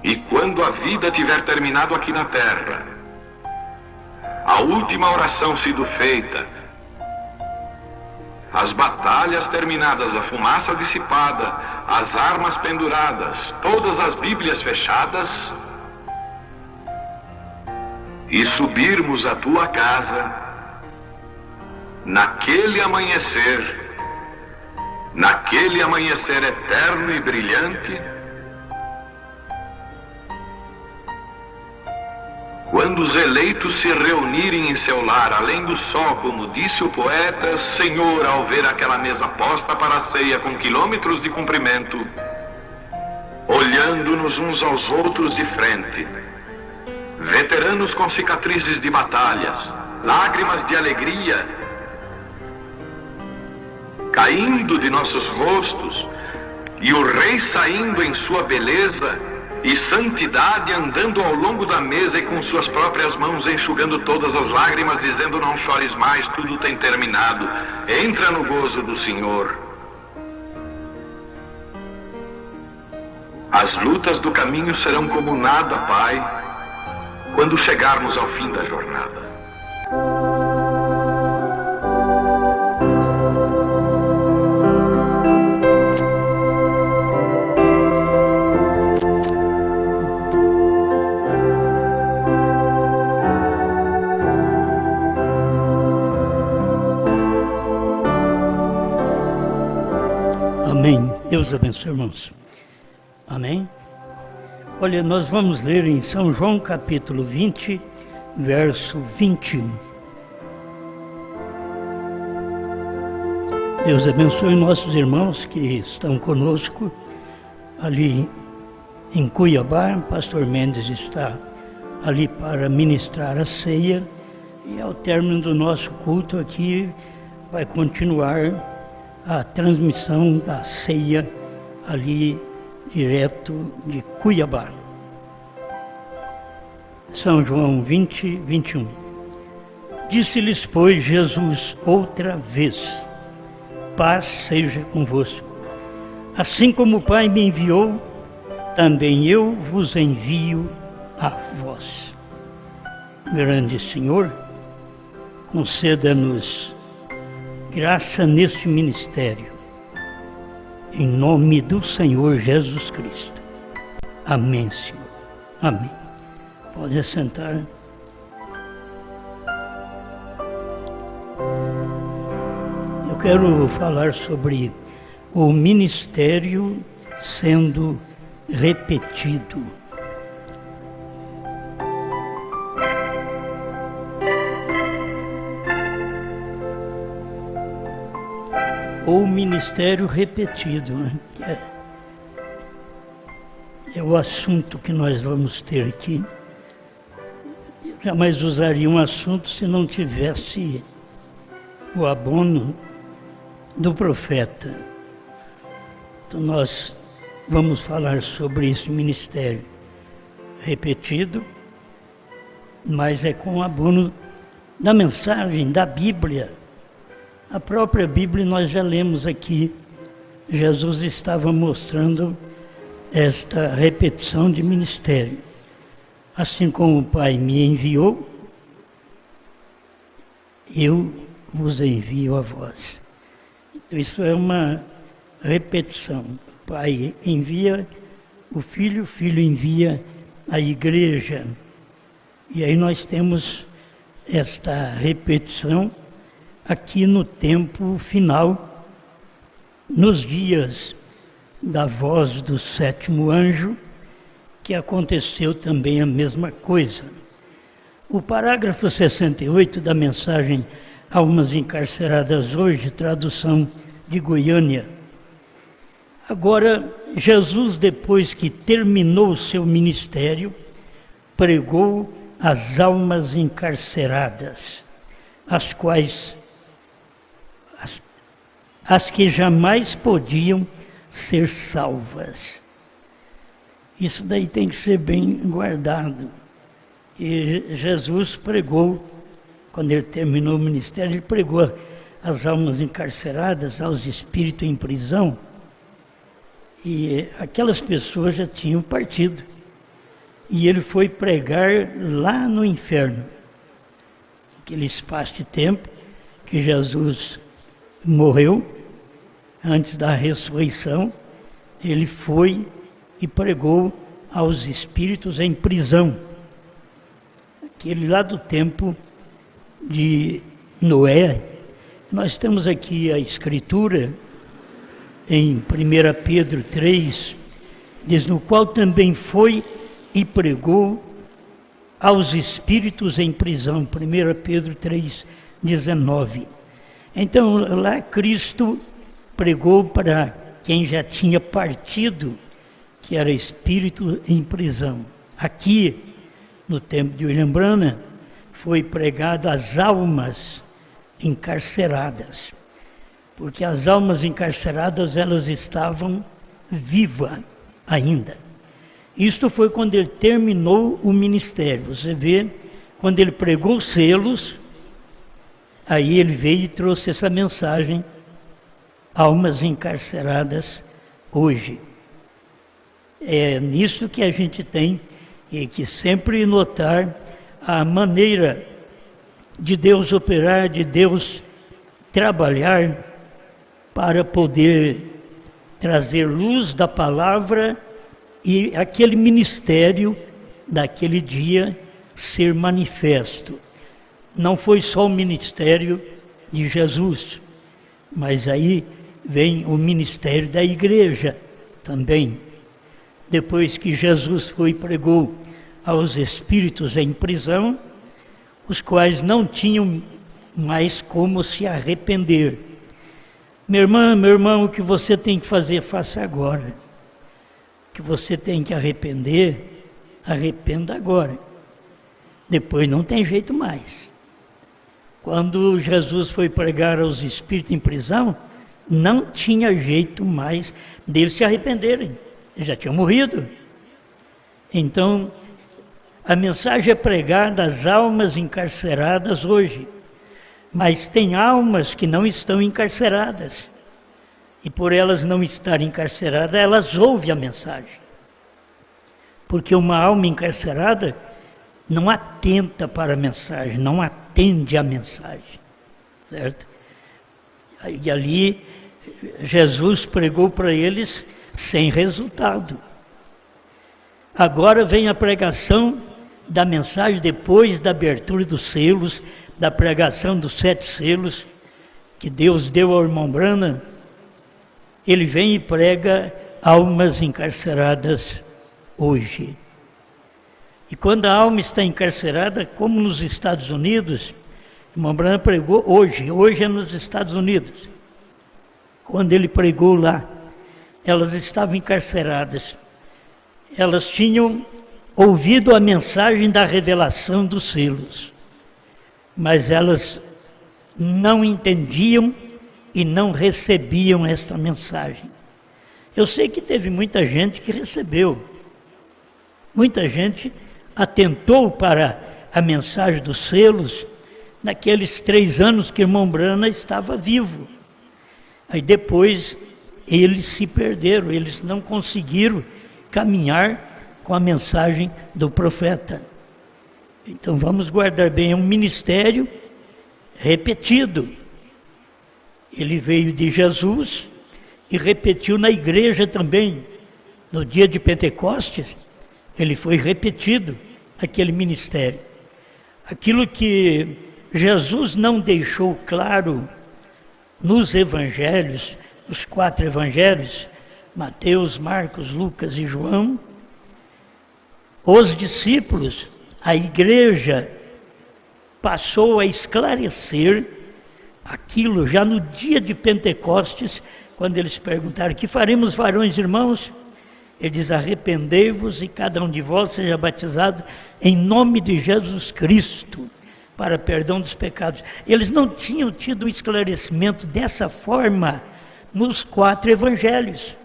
E quando a vida tiver terminado aqui na terra, a última oração sido feita, as batalhas terminadas, a fumaça dissipada, as armas penduradas, todas as Bíblias fechadas, e subirmos à tua casa, naquele amanhecer eterno e brilhante, quando os eleitos se reunirem em seu lar, além do sol, como disse o poeta, Senhor, ao ver aquela mesa posta para a ceia com quilômetros de comprimento, olhando-nos uns aos outros de frente, veteranos com cicatrizes de batalhas, lágrimas de alegria caindo de nossos rostos, e o rei saindo em sua beleza e santidade, andando ao longo da mesa e com suas próprias mãos enxugando todas as lágrimas, dizendo: não chores mais, tudo tem terminado, entra no gozo do Senhor. As lutas do caminho serão como nada, Pai, quando chegarmos ao fim da jornada. Amém. Deus abençoe, irmãos. Amém. Olha, nós vamos ler em São João capítulo 20, verso 21. Deus abençoe nossos irmãos que estão conosco ali em Cuiabá. Pastor Mendes está ali para ministrar a ceia, e ao término do nosso culto aqui vai continuar a transmissão da ceia ali direto de Cuiabá. São João 20, 21. Disse-lhes, pois, Jesus outra vez: paz seja convosco. Assim como o Pai me enviou, também eu vos envio a vós. Grande Senhor, conceda-nos graça neste ministério, em nome do Senhor Jesus Cristo. Amém, Senhor. Amém. Pode assentar. Eu quero falar sobre o ministério sendo repetido. Ou ministério repetido, né? É o assunto que nós vamos ter aqui. Eu jamais usaria um assunto se não tivesse o abono do profeta. Então nós vamos falar sobre esse ministério repetido, mas é com o abono da mensagem da Bíblia. A própria Bíblia nós já lemos aqui, Jesus estava mostrando esta repetição de ministério. Assim como o Pai me enviou, eu vos envio a vós. Então isso é uma repetição. O Pai envia o Filho envia a igreja. E aí nós temos esta repetição aqui no tempo final, nos dias da voz do sétimo anjo, que aconteceu também a mesma coisa. O parágrafo 68 da mensagem Almas Encarceradas Hoje, tradução de Goiânia. Agora, Jesus, depois que terminou o seu ministério, pregou às almas encarceradas, as quais as que jamais podiam ser salvas. Isso daí tem que ser bem guardado. E Jesus pregou, quando ele terminou o ministério, ele pregou às almas encarceradas, aos espíritos em prisão, e aquelas pessoas já tinham partido. e ele foi pregar lá no inferno. Aquele espaço de tempo que Jesus morreu, antes da ressurreição, ele foi e pregou aos espíritos em prisão. Aquele lá do tempo de Noé. Nós temos aqui a escritura em 1 Pedro 3, diz: no qual também foi e pregou aos espíritos em prisão. 1 Pedro 3, 19. Então lá Cristo pregou para quem já tinha partido, que era espírito em prisão. Aqui, no tempo de William Branham, foi pregado às almas encarceradas, porque as almas encarceradas, elas estavam vivas ainda. Isto foi quando ele terminou o ministério. Você vê, quando ele pregou os selos, aí ele veio e trouxe essa mensagem: almas encarceradas hoje. É nisso que a gente tem que sempre notar a maneira de Deus operar, de Deus trabalhar para poder trazer luz da palavra e aquele ministério daquele dia ser manifesto. Não foi só o ministério de Jesus, mas aí vem o ministério da igreja também. Depois que Jesus foi e pregou aos espíritos em prisão, os quais não tinham mais como se arrepender. Minha irmã, meu irmão, o que você tem que fazer, faça agora. O que você tem que arrepender, arrependa agora. Depois não tem jeito mais. Quando Jesus foi pregar aos espíritos em prisão, não tinha jeito mais deles se arrependerem. Eles já tinham morrido. Então, a mensagem é pregada às almas encarceradas hoje. Mas tem almas que não estão encarceradas. E por elas não estarem encarceradas, elas ouvem a mensagem. Porque uma alma encarcerada não atenta para a mensagem, não atende à mensagem. Certo? E ali, Jesus pregou para eles sem resultado. Agora vem a pregação da mensagem depois da abertura dos selos, da pregação dos 7 selos que Deus deu ao irmão Branham. Ele vem e prega almas encarceradas hoje. E quando a alma está encarcerada, como nos Estados Unidos, o irmão Branham pregou hoje é nos Estados Unidos. Quando ele pregou lá, elas estavam encarceradas. Elas tinham ouvido a mensagem da revelação dos selos, mas elas não entendiam e não recebiam esta mensagem. Eu sei que teve muita gente que recebeu, muita gente atentou para a mensagem dos selos naqueles 3 anos que o irmão Branham estava vivo. Aí depois eles se perderam, eles não conseguiram caminhar com a mensagem do profeta. Então vamos guardar bem, é um ministério repetido. Ele veio de Jesus e repetiu na igreja também. No dia de Pentecostes, ele foi repetido, aquele ministério. Aquilo que Jesus não deixou claro nos evangelhos, os 4 evangelhos, Mateus, Marcos, Lucas e João, os discípulos, a igreja, passou a esclarecer aquilo já no dia de Pentecostes, quando eles perguntaram: que faremos, varões e irmãos? Ele diz: arrependei-vos e cada um de vós seja batizado em nome de Jesus Cristo, para perdão dos pecados. Eles não tinham tido um esclarecimento dessa forma nos 4 evangelhos.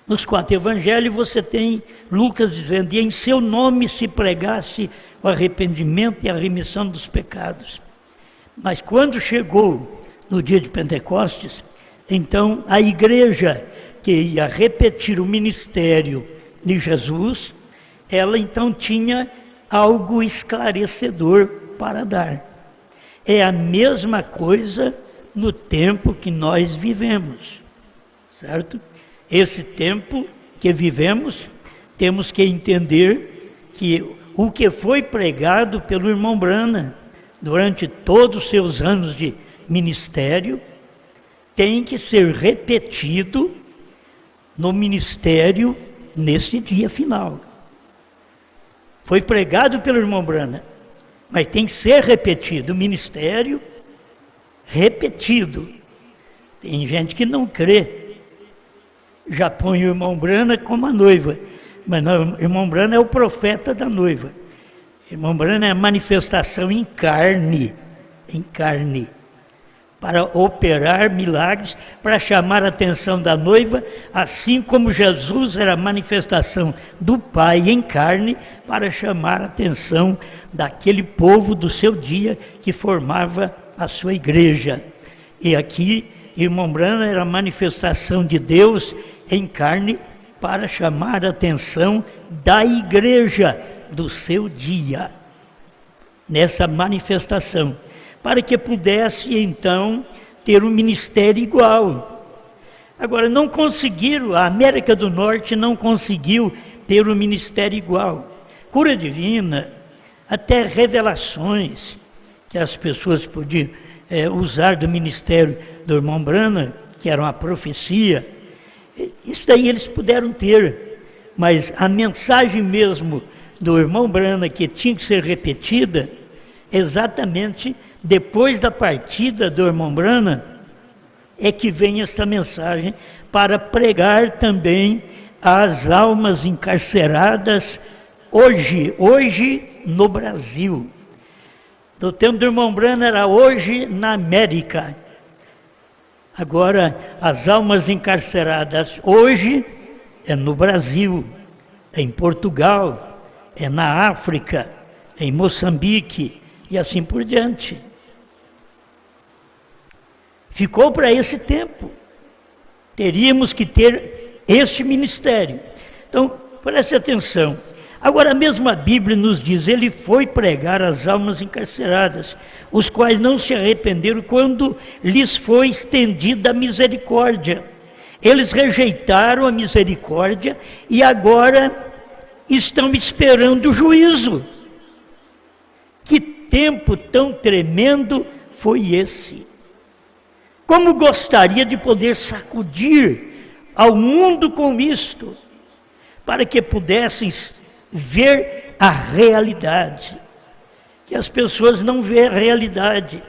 Nos 4 evangelhos você tem Lucas dizendo: e em seu nome se pregasse o arrependimento e a remissão dos pecados. Mas quando chegou no dia de Pentecostes, então a igreja que ia repetir o ministério de Jesus, ela então tinha algo esclarecedor para dar. É a mesma coisa no tempo que nós vivemos, certo? Esse tempo que vivemos, temos que entender que o que foi pregado pelo irmão Branham durante todos os seus anos de ministério tem que ser repetido no ministério nesse dia final. Foi pregado pelo irmão Branham, mas tem que ser repetido, o ministério repetido. Tem gente que não crê, já põe o irmão Branham como a noiva, mas não, o irmão Branham é o profeta da noiva. O irmão Branham é a manifestação em carne, para operar milagres, para chamar a atenção da noiva, assim como Jesus era a manifestação do Pai em carne, para chamar a atenção daquele povo do seu dia que formava a sua igreja. E aqui, irmão Branham era a manifestação de Deus em carne, para chamar a atenção da igreja do seu dia, nessa manifestação, para que pudesse então ter um ministério igual. Agora, não conseguiram, a América do Norte não conseguiu ter um ministério igual. Cura divina, até revelações que as pessoas podiam usar do ministério do irmão Branham, que era uma profecia, isso daí eles puderam ter, mas a mensagem mesmo do irmão Branham, que tinha que ser repetida, exatamente depois da partida do irmão Branham, é que vem esta mensagem para pregar também às almas encarceradas hoje no Brasil. Do tempo do irmão Branham era hoje na América. Agora, as almas encarceradas hoje é no Brasil, é em Portugal, é na África, é em Moçambique e assim por diante. Ficou para esse tempo. Teríamos que ter este ministério. Então, preste atenção. Agora, a mesma Bíblia nos diz, ele foi pregar às almas encarceradas, os quais não se arrependeram quando lhes foi estendida a misericórdia. Eles rejeitaram a misericórdia e agora estão esperando o juízo. Que tempo tão tremendo foi esse? Como gostaria de poder sacudir ao mundo com isto, para que pudessem ver a realidade, que as pessoas não veem a realidade,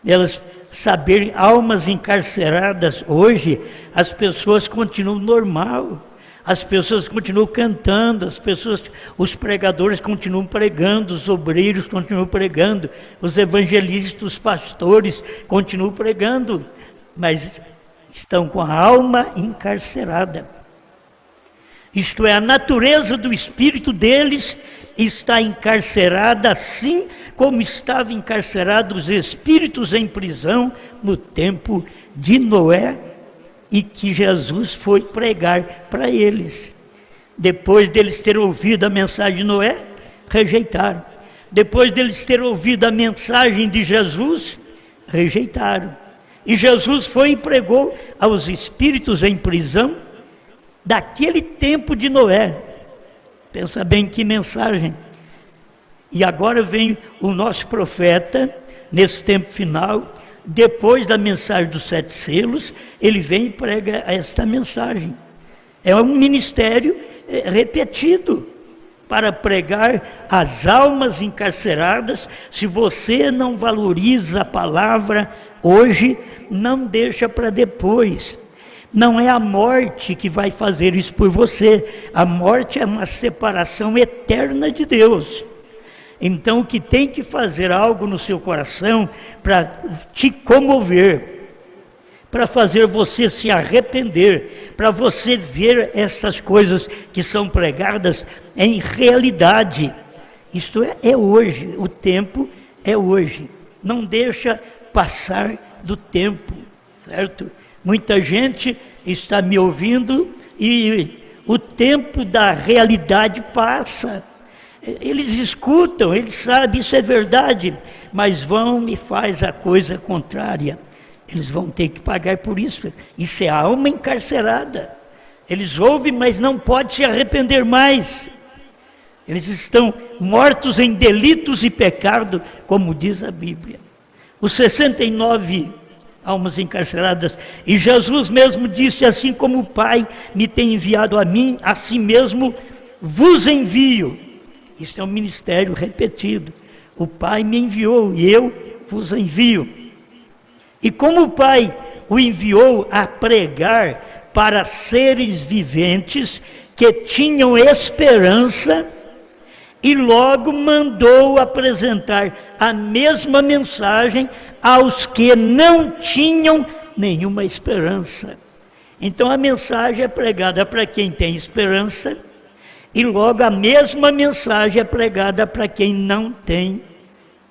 elas saberem, almas encarceradas hoje, as pessoas continuam normal, as pessoas continuam cantando, os pregadores continuam pregando, os obreiros continuam pregando, os evangelistas, os pastores continuam pregando, mas estão com a alma encarcerada. Isto é, a natureza do espírito deles está encarcerada, assim como estavam encarcerados os espíritos em prisão no tempo de Noé, e que Jesus foi pregar para eles. Depois deles terem ouvido a mensagem de Noé, rejeitaram. Depois deles terem ouvido a mensagem de Jesus, rejeitaram. E Jesus foi e pregou aos espíritos em prisão daquele tempo de Noé. Pensa bem que mensagem. E agora vem o nosso profeta, nesse tempo final, depois da mensagem dos 7 selos, ele vem e prega esta mensagem. É um ministério repetido para pregar às almas encarceradas. Se você não valoriza a palavra hoje, não deixa para depois. Não é a morte que vai fazer isso por você. A morte é uma separação eterna de Deus. Então, o que tem que fazer algo no seu coração para te comover, para fazer você se arrepender, para você ver essas coisas que são pregadas em realidade. Isto é hoje, o tempo é hoje. Não deixa passar do tempo, certo? Muita gente está me ouvindo e o tempo da realidade passa. Eles escutam, eles sabem, isso é verdade, mas vão e faz a coisa contrária. Eles vão ter que pagar por isso. Isso é alma encarcerada. Eles ouvem, mas não podem se arrepender mais. Eles estão mortos em delitos e pecado, como diz a Bíblia. Os 69 almas encarceradas. E Jesus mesmo disse, assim como o Pai me tem enviado a mim, assim mesmo vos envio. Isso é um ministério repetido. O Pai me enviou e eu vos envio. E como o Pai o enviou a pregar para seres viventes que tinham esperança, e logo mandou apresentar a mesma mensagem aos que não tinham nenhuma esperança. Então a mensagem é pregada para quem tem esperança, e logo a mesma mensagem é pregada para quem não tem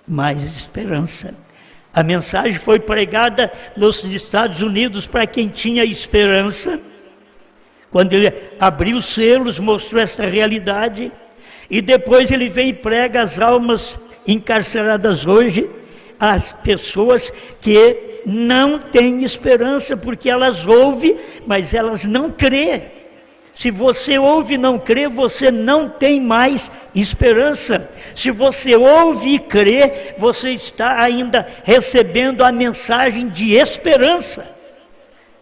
mais esperança. A mensagem foi pregada nos Estados Unidos para quem tinha esperança. Quando ele abriu os selos, mostrou esta realidade. E depois ele vem e prega as almas encarceradas hoje, as pessoas que não têm esperança, porque elas ouvem, mas elas não crêem. Se você ouve e não crê, você não tem mais esperança. Se você ouve e crê, você está ainda recebendo a mensagem de esperança.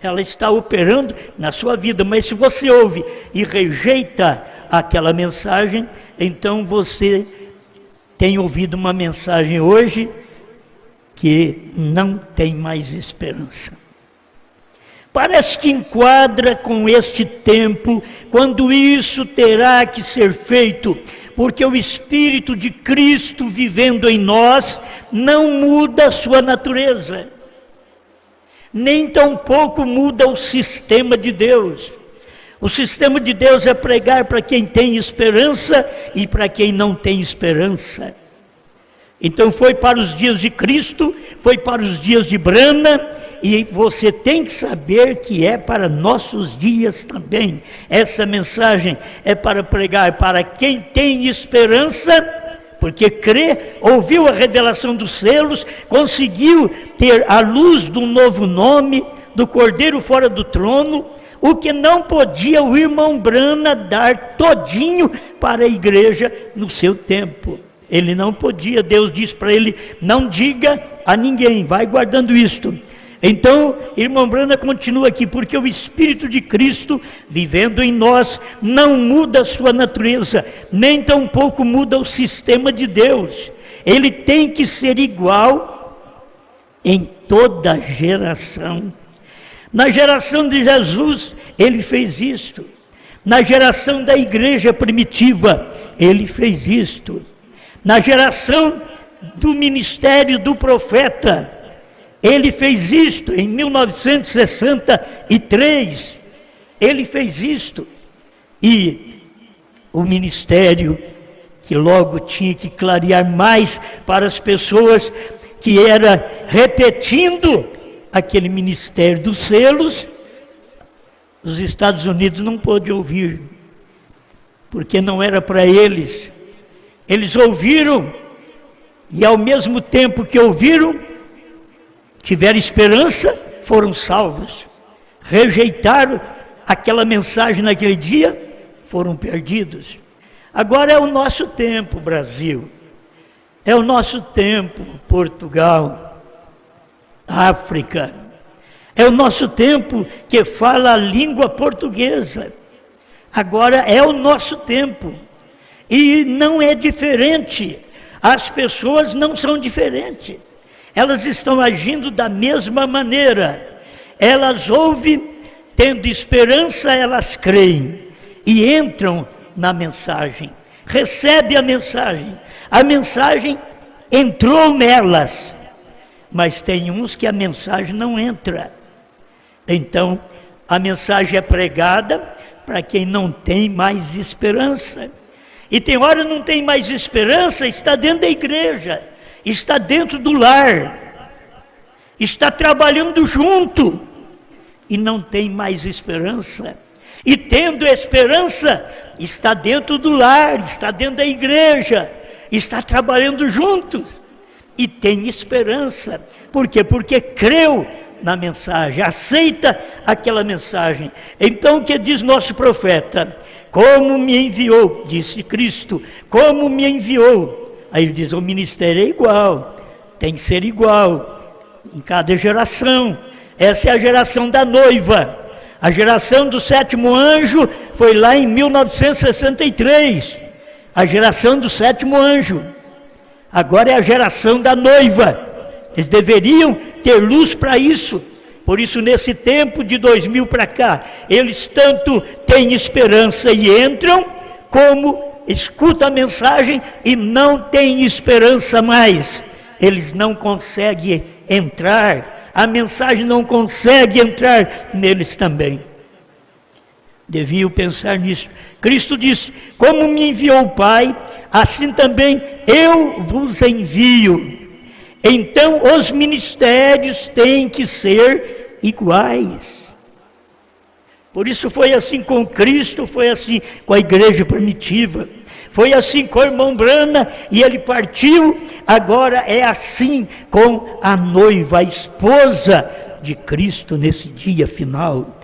Ela está operando na sua vida, mas se você ouve e rejeita aquela mensagem, então você tem ouvido uma mensagem hoje que não tem mais esperança. Parece que enquadra com este tempo, quando isso terá que ser feito, porque o Espírito de Cristo vivendo em nós não muda a sua natureza, nem tampouco muda o sistema de Deus. O sistema de Deus é pregar para quem tem esperança e para quem não tem esperança. Então foi para os dias de Cristo, foi para os dias de Brana, e você tem que saber que é para nossos dias também. Essa mensagem é para pregar para quem tem esperança, porque crê, ouviu a revelação dos selos, conseguiu ter a luz do novo nome, do Cordeiro fora do trono, o que não podia o irmão Brana dar todinho para a igreja no seu tempo. Ele não podia, Deus disse para ele, não diga a ninguém, vai guardando isto. Então, irmão Brana continua aqui, porque o Espírito de Cristo, vivendo em nós, não muda a sua natureza, nem tampouco muda o sistema de Deus. Ele tem que ser igual em toda geração. Na geração de Jesus, ele fez isto. Na geração da igreja primitiva, ele fez isto. Na geração do ministério do profeta, ele fez isto. Em 1963, ele fez isto. E o ministério que logo tinha que clarear mais para as pessoas, que era repetindo aquele ministério dos selos, os Estados Unidos não pôde ouvir, porque não era para eles. Eles ouviram, e ao mesmo tempo que ouviram, tiveram esperança, foram salvos. Rejeitaram aquela mensagem naquele dia, foram perdidos. Agora é o nosso tempo, Brasil. É o nosso tempo, Portugal, África. É o nosso tempo que fala a língua portuguesa. Agora é o nosso tempo. E não é diferente. As pessoas não são diferentes. Elas estão agindo da mesma maneira. Elas ouvem, tendo esperança, elas creem. E entram na mensagem. Recebem a mensagem. A mensagem entrou nelas. Mas tem uns que a mensagem não entra. Então, a mensagem é pregada para quem não tem mais esperança. E tem hora não tem mais esperança, está dentro da igreja, está dentro do lar, está trabalhando junto e não tem mais esperança. E tendo esperança, está dentro do lar, está dentro da igreja, está trabalhando juntos. E tem esperança. Por quê? Porque creu na mensagem, aceita aquela mensagem. Então o que diz nosso profeta? Como me enviou, disse Cristo, como me enviou. Aí ele diz, o ministério é igual, tem que ser igual, em cada geração. Essa é a geração da noiva. A geração do sétimo anjo foi lá em 1963, a geração do sétimo anjo. Agora é a geração da noiva. Eles deveriam ter luz para isso. Por isso, nesse tempo de 2000 para cá, eles tanto têm esperança e entram, como escutam a mensagem e não têm esperança mais. Eles não conseguem entrar, a mensagem não consegue entrar neles também. Deviam pensar nisso. Cristo disse, como me enviou o Pai, assim também eu vos envio. Então os ministérios têm que ser iguais. Por isso foi assim com Cristo, foi assim com a igreja primitiva, foi assim com o irmão Brana, e ele partiu. Agora é assim com a noiva, a esposa de Cristo nesse dia final.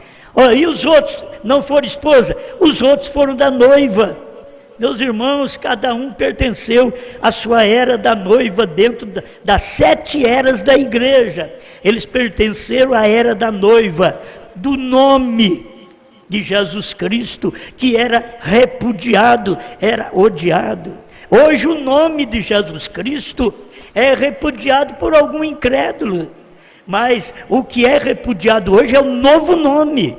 E os outros não foram esposa, os outros foram da noiva. Meus irmãos, cada um pertenceu à sua era da noiva dentro das 7 eras da igreja. Eles pertenceram à era da noiva, do nome de Jesus Cristo, que era repudiado, era odiado. Hoje o nome de Jesus Cristo é repudiado por algum incrédulo, mas o que é repudiado hoje é o novo nome,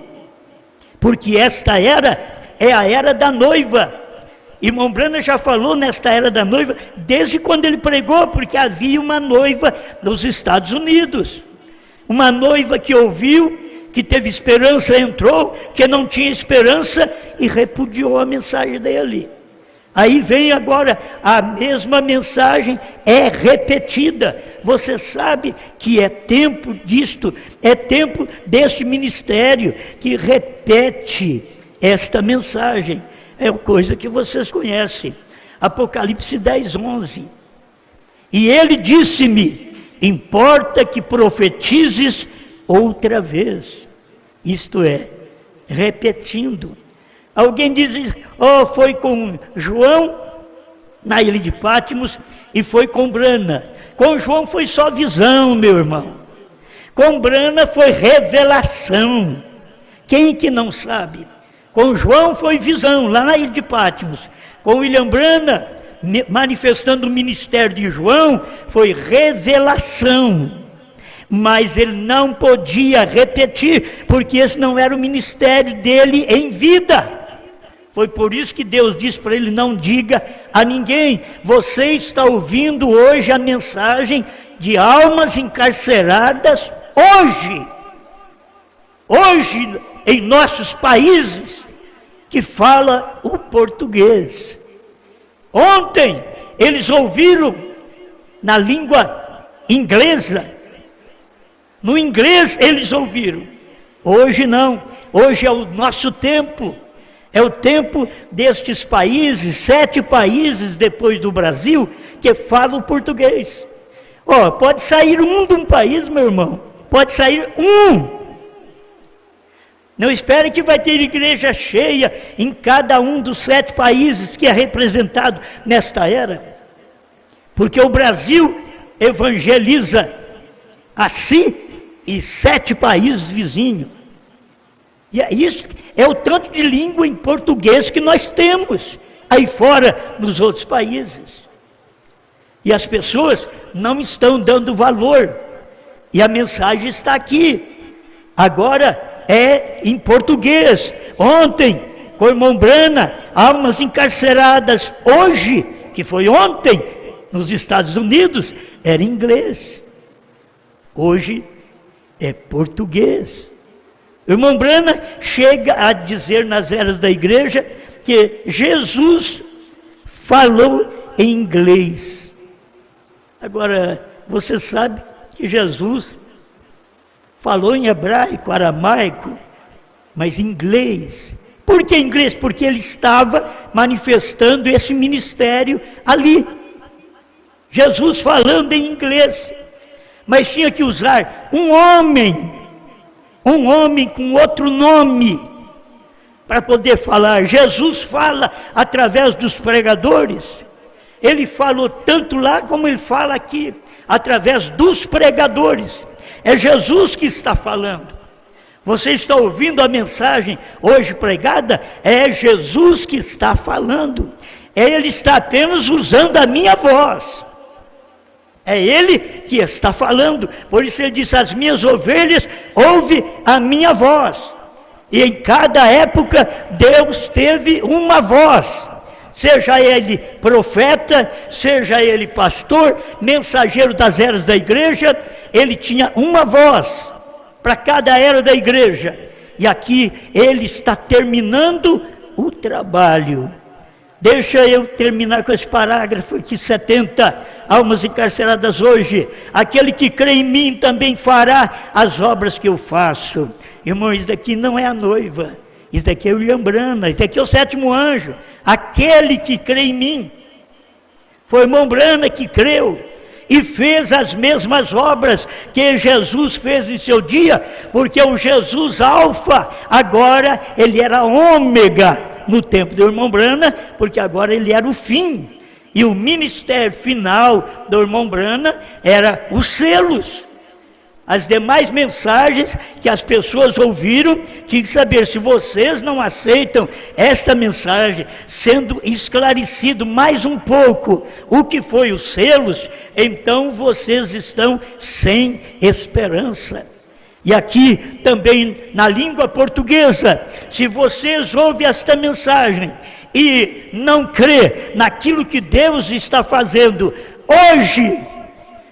porque esta era é a era da noiva. Irmão Brana já falou nesta era da noiva desde quando ele pregou, porque havia uma noiva nos Estados Unidos, uma noiva que ouviu, que teve esperança, entrou, que não tinha esperança e repudiou a mensagem dele. Aí vem agora a mesma mensagem, é repetida. Você sabe que é tempo disto, é tempo deste ministério que repete esta mensagem. É uma coisa que vocês conhecem, Apocalipse 10:11. E ele disse-me, importa que profetizes outra vez. Isto é, repetindo. Alguém diz, foi com João na ilha de Patmos e foi com Brana. Com João foi só visão, meu irmão. Com Brana foi revelação. Quem que não sabe? Com João foi visão, lá na ilha de Patmos. Com William Brana, manifestando o ministério de João, foi revelação. Mas ele não podia repetir, porque esse não era o ministério dele em vida. Foi por isso que Deus disse para ele, não diga a ninguém. Você está ouvindo hoje a mensagem de almas encarceradas hoje. Hoje, em nossos países, que fala o português. Ontem, eles ouviram na língua inglesa. No inglês eles ouviram. Hoje não. Hoje é o nosso tempo. É o tempo destes países, 7 países depois do Brasil, que falam português. Pode sair um de um país, meu irmão. Pode sair um. Não espere que vai ter igreja cheia em cada um dos 7 países que é representado nesta era. Porque o Brasil evangeliza a si e 7 países vizinhos. E isso é o tanto de língua em português que nós temos aí fora nos outros países. E as pessoas não estão dando valor. E a mensagem está aqui. Agora é em português. Ontem, com o irmão Brana, almas encarceradas. Hoje, que foi ontem, nos Estados Unidos, era em inglês. Hoje é português. O irmão Brana chega a dizer nas eras da igreja que Jesus falou em inglês. Agora, você sabe que Jesus falou em hebraico, aramaico, mas em inglês. Por que inglês? Porque ele estava manifestando esse ministério ali. Jesus falando em inglês. Mas tinha que usar um homem com outro nome, para poder falar. Jesus fala através dos pregadores. Ele falou tanto lá como ele fala aqui, através dos pregadores. É Jesus que está falando. Você está ouvindo a mensagem hoje pregada? É Jesus que está falando. Ele está apenas usando a minha voz. É Ele que está falando. Por isso ele disse: as minhas ovelhas ouvem a minha voz. E em cada época Deus teve uma voz. Seja ele profeta, seja ele pastor, mensageiro das eras da igreja, ele tinha uma voz para cada era da igreja. E aqui ele está terminando o trabalho. Deixa eu terminar com esse parágrafo aqui, 70 almas encarceradas hoje. Aquele que crê em mim também fará as obras que eu faço. Irmão, isso daqui não é a noiva. Isso daqui é o William Branham, isso daqui é o sétimo anjo. Aquele que crê em mim. Foi o irmão Branham que creu e fez as mesmas obras que Jesus fez em seu dia, porque o Jesus Alfa, agora ele era ômega no tempo do irmão Branham, porque agora ele era o fim. E o ministério final do irmão Branham era os selos. As demais mensagens que as pessoas ouviram, tinham que saber: se vocês não aceitam esta mensagem, sendo esclarecido mais um pouco o que foi os selos, então vocês estão sem esperança. E aqui também na língua portuguesa, se vocês ouvem esta mensagem e não crê naquilo que Deus está fazendo hoje,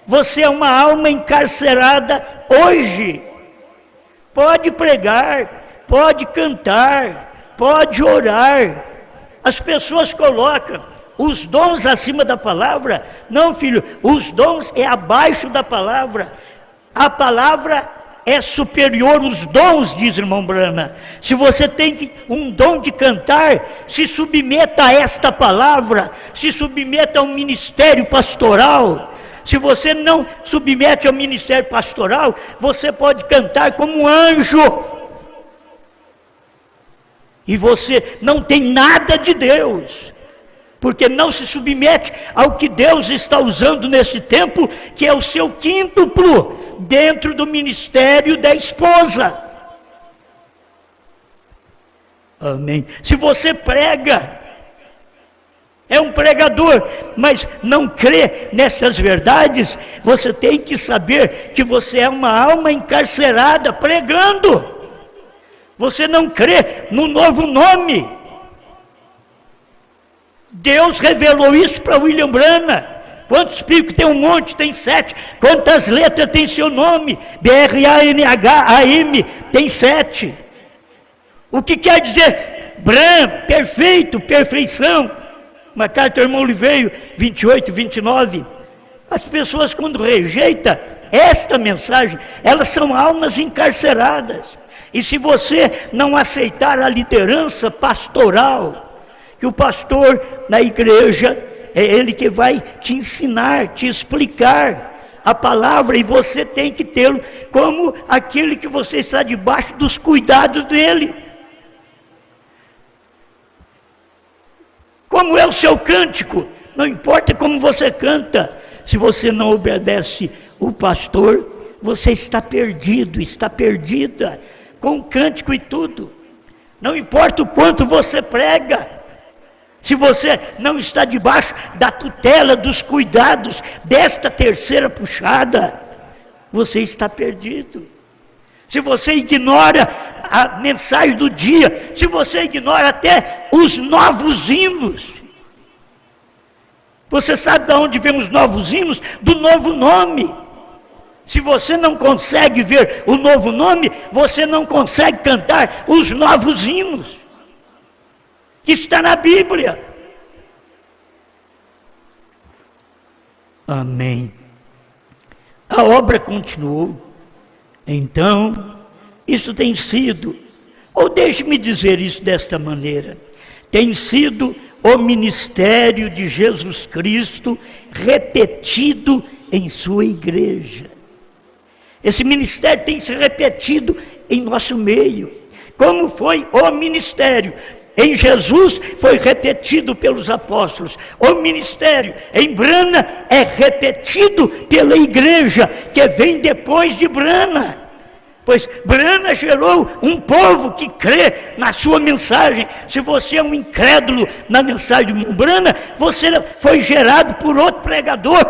você é uma alma encarcerada hoje. Pode pregar, pode cantar, pode orar. As pessoas colocam os dons acima da palavra. Não, filho, os dons é abaixo da palavra. A palavra é superior aos dons, diz o irmão Branham. Se você tem um dom de cantar, se submeta a esta palavra, se submeta ao ministério pastoral. Se você não submete ao ministério pastoral, você pode cantar como um anjo. E você não tem nada de Deus, porque não se submete ao que Deus está usando nesse tempo, que é o seu quíntuplo dentro do ministério da esposa. Amém. Se você prega, é um pregador, mas não crê nessas verdades, você tem que saber que você é uma alma encarcerada pregando. Você não crê no novo nome. Deus revelou isso para William Branham. Quantos picos tem? Um monte, tem 7. Quantas letras tem seu nome? B-R-A-N-H-A-M, tem 7. O que quer dizer Branham? Perfeito, perfeição. Uma carta do irmão Oliveira, 28, 29. As pessoas, quando rejeitam esta mensagem, elas são almas encarceradas. E se você não aceitar a liderança pastoral, que o pastor na igreja é ele que vai te ensinar, te explicar a palavra, e você tem que tê-lo como aquele que você está debaixo dos cuidados dele. Como é o seu cântico? Não importa como você canta, se você não obedece o pastor, você está perdido, está perdida, com cântico e tudo. Não importa o quanto você prega, se você não está debaixo da tutela, dos cuidados desta terceira puxada, você está perdido. Se você ignora a mensagem do dia, se você ignora até os novos hinos. Você sabe de onde vem os novos hinos? Do novo nome. Se você não consegue ver o novo nome, você não consegue cantar os novos hinos, que está na Bíblia. Amém. A obra continuou. Então, isso tem sido Ou deixe-me dizer isso desta maneira: tem sido o ministério de Jesus Cristo repetido em sua igreja. Esse ministério tem se repetido em nosso meio. Como foi o ministério em Jesus, foi repetido pelos apóstolos. O ministério em Brana é repetido pela igreja que vem depois de Brana. Pois Brana gerou um povo que crê na sua mensagem. Se você é um incrédulo na mensagem de Brana, você foi gerado por outro pregador,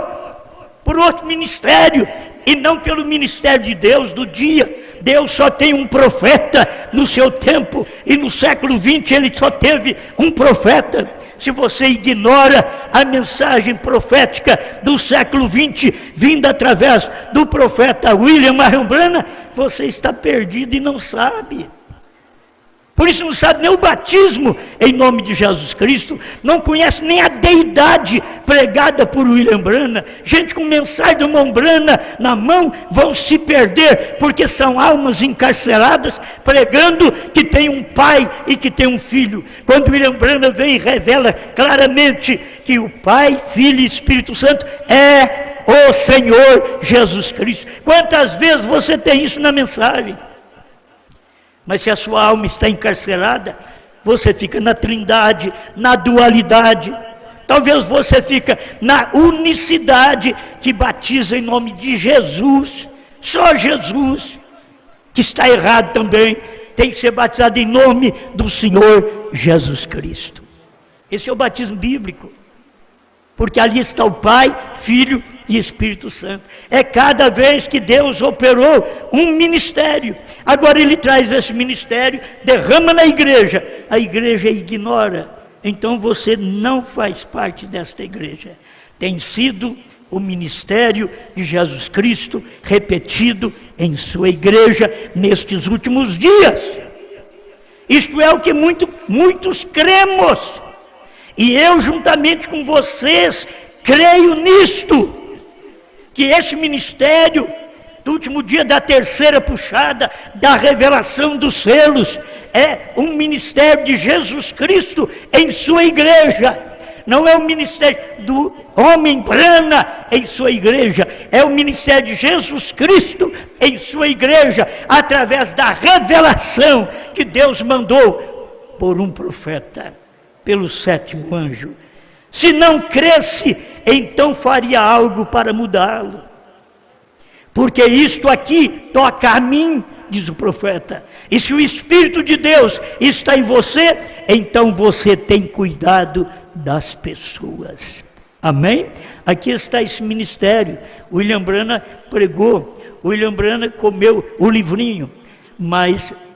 por outro ministério, e não pelo ministério de Deus do dia. Deus só tem um profeta no seu tempo, e no século XX ele só teve um profeta. Se você ignora a mensagem profética do século XX, vinda através do profeta William Marion Branham, você está perdido e não sabe. Por isso não sabe nem o batismo em nome de Jesus Cristo, não conhece nem a deidade pregada por William Branham. Gente com mensagem do irmão Branham na mão vão se perder, porque são almas encarceradas pregando que tem um pai e que tem um filho. Quando William Branham vem e revela claramente que o Pai, Filho e Espírito Santo é o Senhor Jesus Cristo. Quantas vezes você tem isso na mensagem? Mas se a sua alma está encarcerada, você fica na trindade, na dualidade. Talvez você fica na unicidade, que batiza em nome de Jesus, só Jesus, que está errado também, tem que ser batizado em nome do Senhor Jesus Cristo. Esse é o batismo bíblico, porque ali está o Pai, Filho e Espírito Santo. É cada vez que Deus operou um ministério. Agora ele traz esse ministério, derrama na igreja, a igreja ignora. Então você não faz parte desta igreja. Tem sido o ministério de Jesus Cristo repetido em sua igreja nestes últimos dias. Isto é o que muitos cremos. E eu, juntamente com vocês, creio nisto, que esse ministério, do último dia da terceira puxada, da revelação dos selos, é um ministério de Jesus Cristo em sua igreja. Não é o ministério do homem Branham em sua igreja, é o ministério de Jesus Cristo em sua igreja, através da revelação que Deus mandou por um profeta, pelo sétimo anjo. Se não cresce, então faria algo para mudá-lo. Porque isto aqui toca a mim, diz o profeta. E se o Espírito de Deus está em você, então você tem cuidado das pessoas. Amém? Aqui está esse ministério. William Branham pregou, William Branham comeu o livrinho,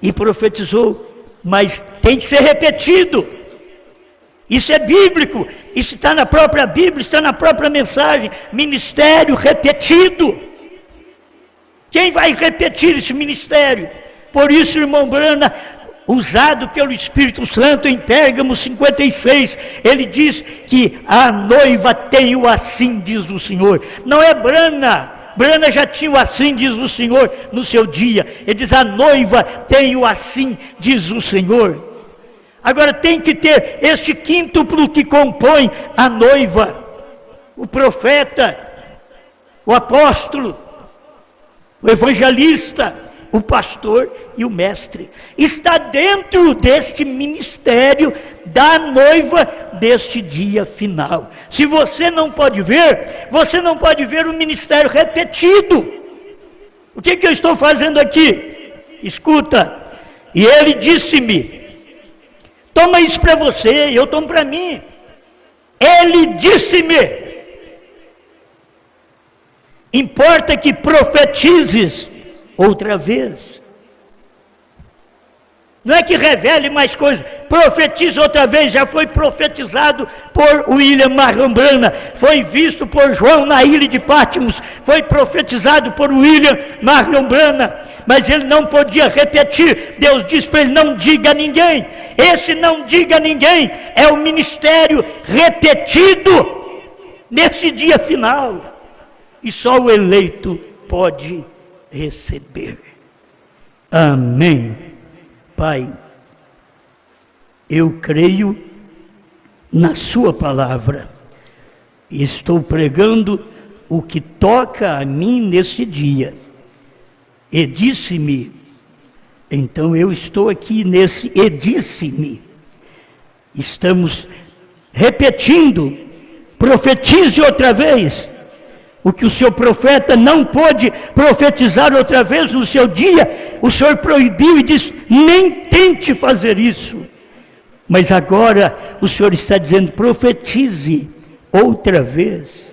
e profetizou, mas tem que ser repetido. Isso é bíblico, isso está na própria Bíblia, está na própria mensagem. Ministério repetido. Quem vai repetir esse ministério? Por isso, irmão Branham, usado pelo Espírito Santo em Pérgamo 56, ele diz que a noiva tem o assim, diz o Senhor. Não é Branham. Branham já tinha o assim, diz o Senhor, no seu dia. Ele diz, a noiva tem o assim, diz o Senhor. Agora tem que ter este quíntuplo que compõe a noiva: o profeta, o apóstolo, o evangelista, o pastor e o mestre. Está dentro deste ministério da noiva deste dia final. Se você não pode ver o ministério repetido. O que eu estou fazendo aqui? Escuta, e ele disse-me, toma isso para você, eu tomo para mim. Ele disse-me, importa que profetizes outra vez. Não é que revele mais coisas, profetize outra vez. Já foi profetizado por William Marion Branham, foi visto por João na ilha de Patmos, foi profetizado por William Marion Branham, mas ele não podia repetir. Deus disse para ele, não diga a ninguém. Esse não diga a ninguém é o ministério repetido nesse dia final, e só o eleito pode receber. Amém. Pai, eu creio na sua palavra. Estou pregando o que toca a mim nesse dia. E disse-me, então eu estou aqui nesse e disse-me. Estamos repetindo, profetize outra vez. O que o seu profeta não pôde profetizar outra vez no seu dia, o Senhor proibiu e disse, nem tente fazer isso. Mas agora o Senhor está dizendo, profetize outra vez.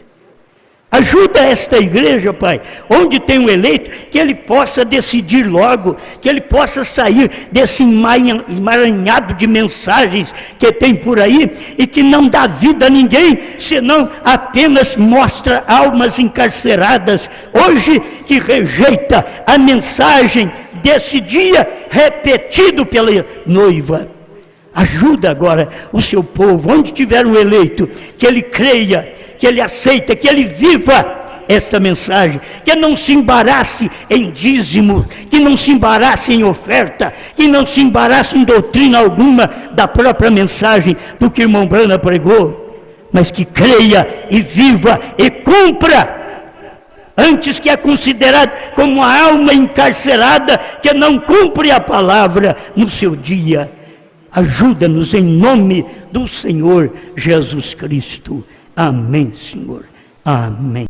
Ajuda esta igreja, Pai, onde tem um eleito, que ele possa decidir logo, que ele possa sair desse emaranhado de mensagens que tem por aí, e que não dá vida a ninguém, senão apenas mostra almas encarceradas, hoje que rejeita a mensagem desse dia, repetido pela noiva. Ajuda agora o seu povo, onde tiver um eleito, que ele creia, que ele aceita, que ele viva esta mensagem, que não se embarace em dízimo, que não se embarace em oferta, que não se embarace em doutrina alguma da própria mensagem do que o irmão Brana pregou, mas que creia e viva e cumpra, antes que é considerado como uma alma encarcerada que não cumpre a palavra no seu dia. Ajuda-nos em nome do Senhor Jesus Cristo. Amém, Senhor. Amém.